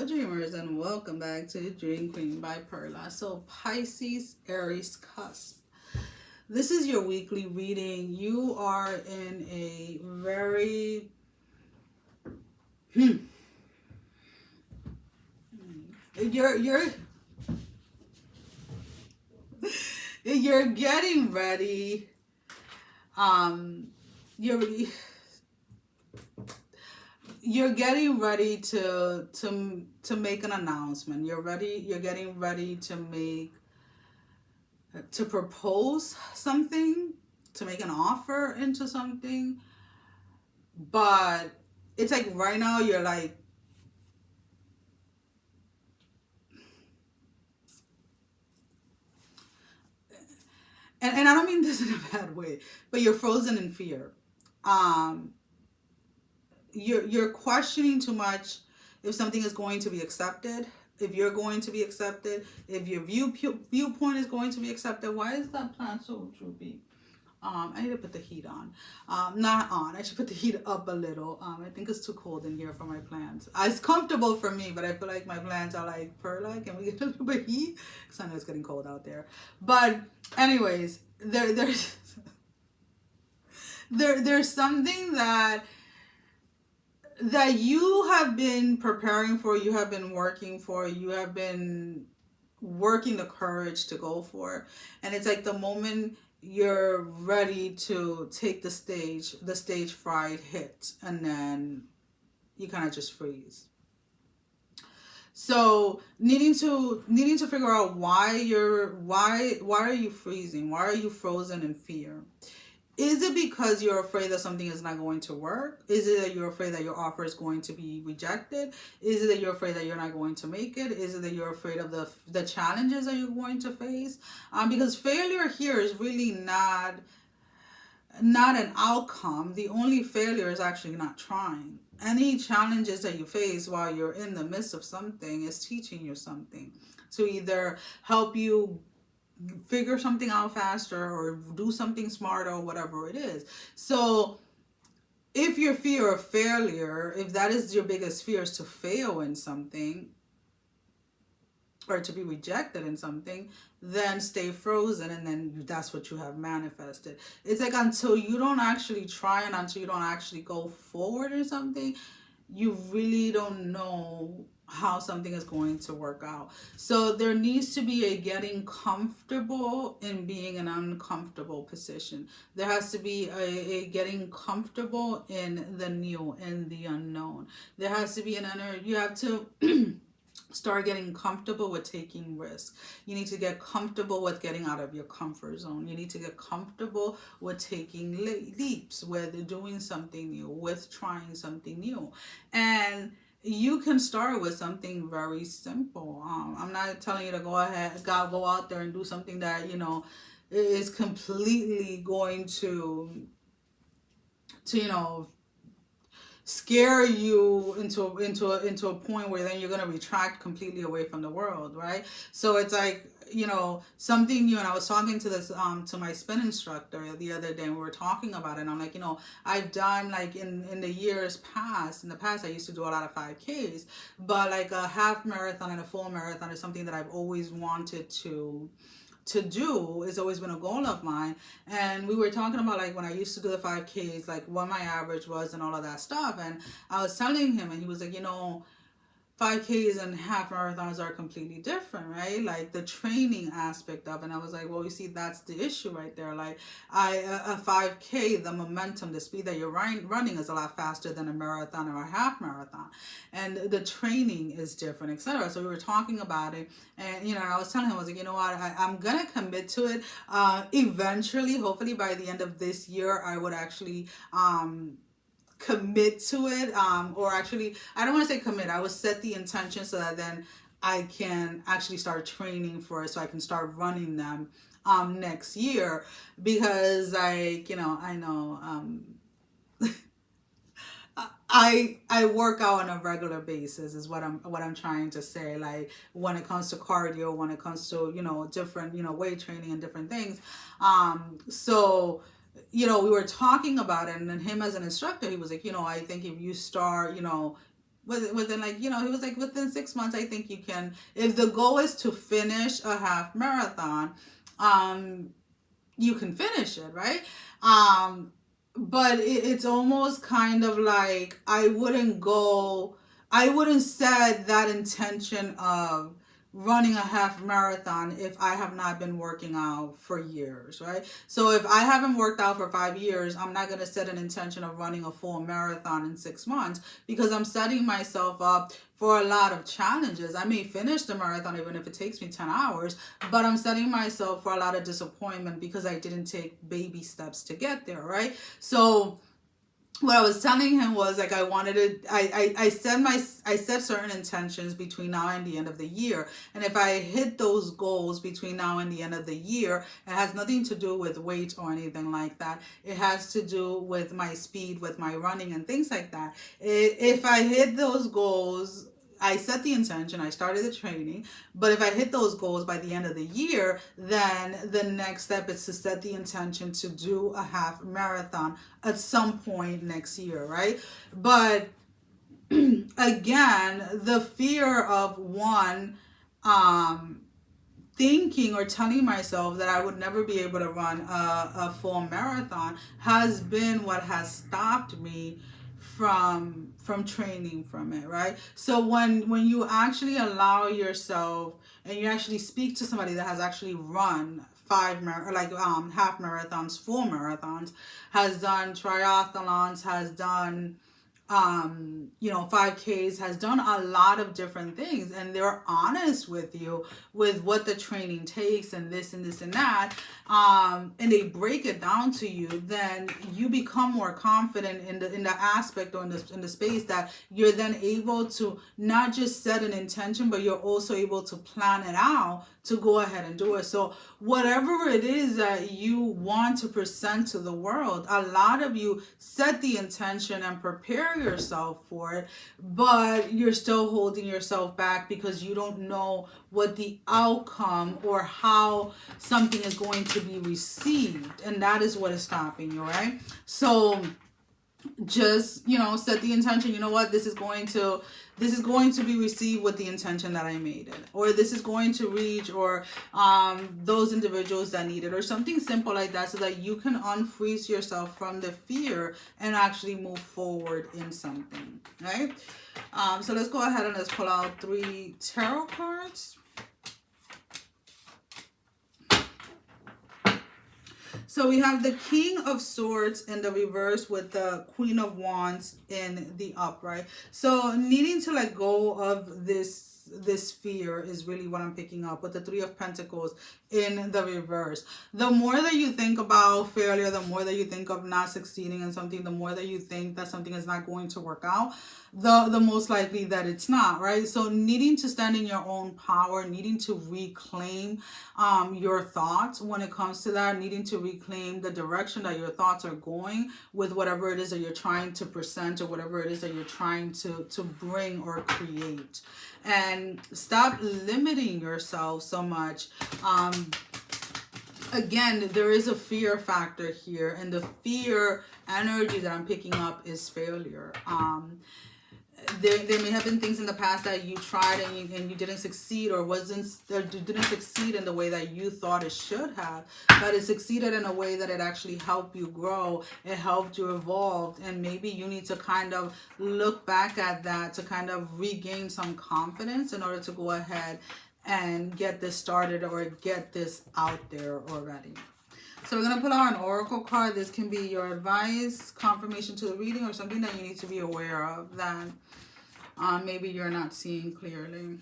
Hello dreamers, and welcome back to Dream Queen by Perla'S. So Pisces, Aries Cusp. This is your weekly reading. You are in a very you're you're getting ready. Um you're you're getting ready to make an announcement. You're getting ready to propose something, to make an offer into something. But it's like right now you're like, and I don't mean this in a bad way, but you're frozen in fear. Um, you're questioning too much if something is going to be accepted, if you're going to be accepted, if your viewpoint is going to be accepted. Why is that plant so droopy? I need to put the heat on. Not on. I should put the heat up a little. I think it's too cold in here for my plants. It's comfortable for me, but I feel like my plants are like, Perla, can we get a little bit of heat? Because I know it's getting cold out there. But anyways, there's something that you have been preparing for, you have been working for, you have been working the courage to go for. And it's like the moment you're ready to take the stage fright hits, and then you kind of just freeze. So needing to figure out why are you freezing? Why are you frozen in fear? Is it because you're afraid that something is not going to work? Is it that you're afraid that your offer is going to be rejected? Is it that you're afraid that you're not going to make it? Is it that you're afraid of the challenges that you're going to face? Because failure here is really not an outcome. The only failure is actually not trying. Any challenges that you face while you're in the midst of something is teaching you something to either help you figure something out faster or do something smarter or whatever it is. So if your fear of failure, if that is your biggest fear, is to fail in something or to be rejected in something, then stay frozen, and then that's what you have manifested. It's like until you don't actually try and until you don't actually go forward in something, you really don't know how something is going to work out. So there needs to be a getting comfortable in being an uncomfortable position. There has to be a getting comfortable in the new, in the unknown. There has to be you have to start getting comfortable with taking risks. You need to get comfortable with getting out of your comfort zone. You need to get comfortable with taking leaps, with doing something new, with trying something new. And you can start with something very simple. I'm not telling you to go ahead, go out there and do something that, is completely going to scare you into a point where then you're going to retract completely away from the world, right? So it's like, something new. And I was talking to this to my spin instructor the other day, and we were talking about it, and I'm like, I've done, like, in the years past, in the past I used to do a lot of 5Ks, but like a half marathon and a full marathon is something that I've always wanted to do. It's always been a goal of mine. And we were talking about, like, when I used to do the 5Ks, like what my average was and all of that stuff. And I was telling him, and he was like, 5Ks and half marathons are completely different, right? Like the training aspect of it. And I was like, well, you see, that's the issue right there. Like a 5K, the momentum, the speed that you're running is a lot faster than a marathon or a half marathon. And the training is different, etc. So we were talking about it. And, I was telling him, I was like, you know what, I'm going to commit to it. Eventually, hopefully by the end of this year, I would actually, commit to it, or actually, I don't want to say commit, I would set the intention so that then I can actually start training for it, so I can start running them next year. Because, like, I know, I work out on a regular basis is what I'm trying to say. Like when it comes to cardio, when it comes to different weight training and different things. So we were talking about it, and then him as an instructor, he was like, I think if you start within like, he was like, within 6 months, I think you can, if the goal is to finish a half marathon, um, you can finish it, right? But it's almost kind of like I wouldn't set that intention of running a half marathon if I have not been working out for years, right? So if I haven't worked out for 5 years, I'm not going to set an intention of running a full marathon in 6 months, because I'm setting myself up for a lot of challenges. I may finish the marathon even if it takes me 10 hours, but I'm setting myself for a lot of disappointment because I didn't take baby steps to get there, right? So what I was telling him was like, I wanted to, I set certain intentions between now and the end of the year. And if I hit those goals between now and the end of the year, it has nothing to do with weight or anything like that. It has to do with my speed, with my running and things like that. If I hit those goals, I set the intention, I started the training, but if I hit those goals by the end of the year, then the next step is to set the intention to do a half marathon at some point next year, right? But again, the fear of one, thinking or telling myself that I would never be able to run a full marathon has been what has stopped me from training from it, right? So when you actually allow yourself and you actually speak to somebody that has actually run half marathons, full marathons, has done triathlons, has done 5Ks, has done a lot of different things, and they're honest with you with what the training takes and this and this and that, and they break it down to you, then you become more confident in the aspect or in the space that you're then able to not just set an intention, but you're also able to plan it out to go ahead and do it. So whatever it is that you want to present to the world, a lot of you set the intention and prepare yourself for it, but you're still holding yourself back because you don't know what the outcome or how something is going to be received. And that is what is stopping you, right? So just set the intention. You know what, this is going to be received with the intention that I made it, or this is going to reach, or those individuals that need it, or something simple like that, so that you can unfreeze yourself from the fear and actually move forward in something, right? So let's go ahead and let's pull out 3 tarot cards. So we have the King of Swords in the reverse with the Queen of Wands in the upright. So needing to let go of this fear is really what I'm picking up, with the 3 of Pentacles in the reverse. The more that you think about failure, the more that you think of not succeeding in something, the more that you think that something is not going to work out, the most likely that it's not, right? So needing to stand in your own power, needing to reclaim your thoughts when it comes to that, needing to reclaim the direction that your thoughts are going with whatever it is that you're trying to present, or whatever it is that you're trying to bring or create. And stop limiting yourself so much. Again, there is a fear factor here, and the fear energy that I'm picking up is failure. There may have been things in the past that you tried and you didn't succeed, or you didn't succeed in the way that you thought it should have, but it succeeded in a way that it actually helped you grow, it helped you evolve, and maybe you need to kind of look back at that to kind of regain some confidence in order to go ahead and get this started or get this out there already. So we're going to pull out an oracle card. This can be your advice, confirmation to the reading, or something that you need to be aware of that maybe you're not seeing clearly.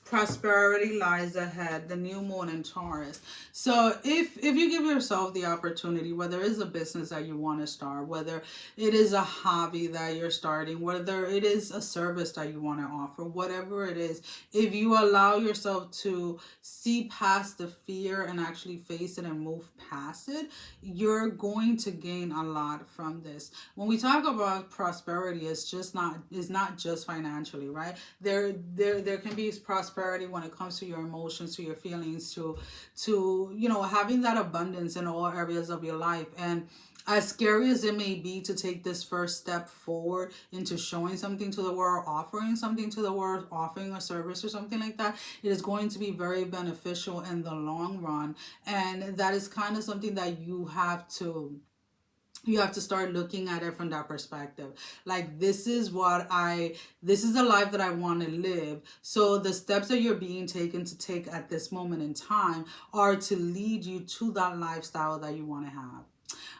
Prosperity lies ahead, the new moon in Taurus. So if you give yourself the opportunity, whether it's a business that you want to start, whether it is a hobby that you're starting, whether it is a service that you want to offer, whatever it is, if you allow yourself to see past the fear and actually face it and move past it, you're going to gain a lot from this. When we talk about prosperity, it's not just financially, right? There can be prosperity when it comes to your emotions, to your feelings, to having that abundance in all areas of your life. And As scary as it may be to take this first step forward into showing something to the world, offering something to the world, offering a service or something like that, it is going to be very beneficial in the long run. And that is kind of something that you have to start looking at it from that perspective. Like, this is the life that I want to live. So the steps that you're being taken to take at this moment in time are to lead you to that lifestyle that you want to have.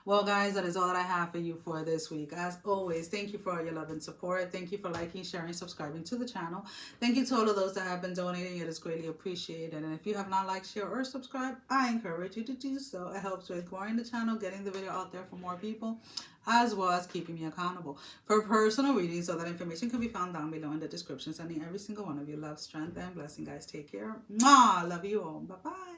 Well, guys, that is all that I have for you for this week. As always, thank you for all your love and support. Thank you for liking, sharing, subscribing to the channel. Thank you to all of those that have been donating. It is greatly appreciated. And if you have not liked, share, or subscribed, I encourage you to do so. It helps with growing the channel, getting the video out there for more people, as well as keeping me accountable. For personal readings, so that information can be found down below in the description. Sending every single one of you love, strength, and blessing. Guys, take care. Mwah! Love you all. Bye-bye.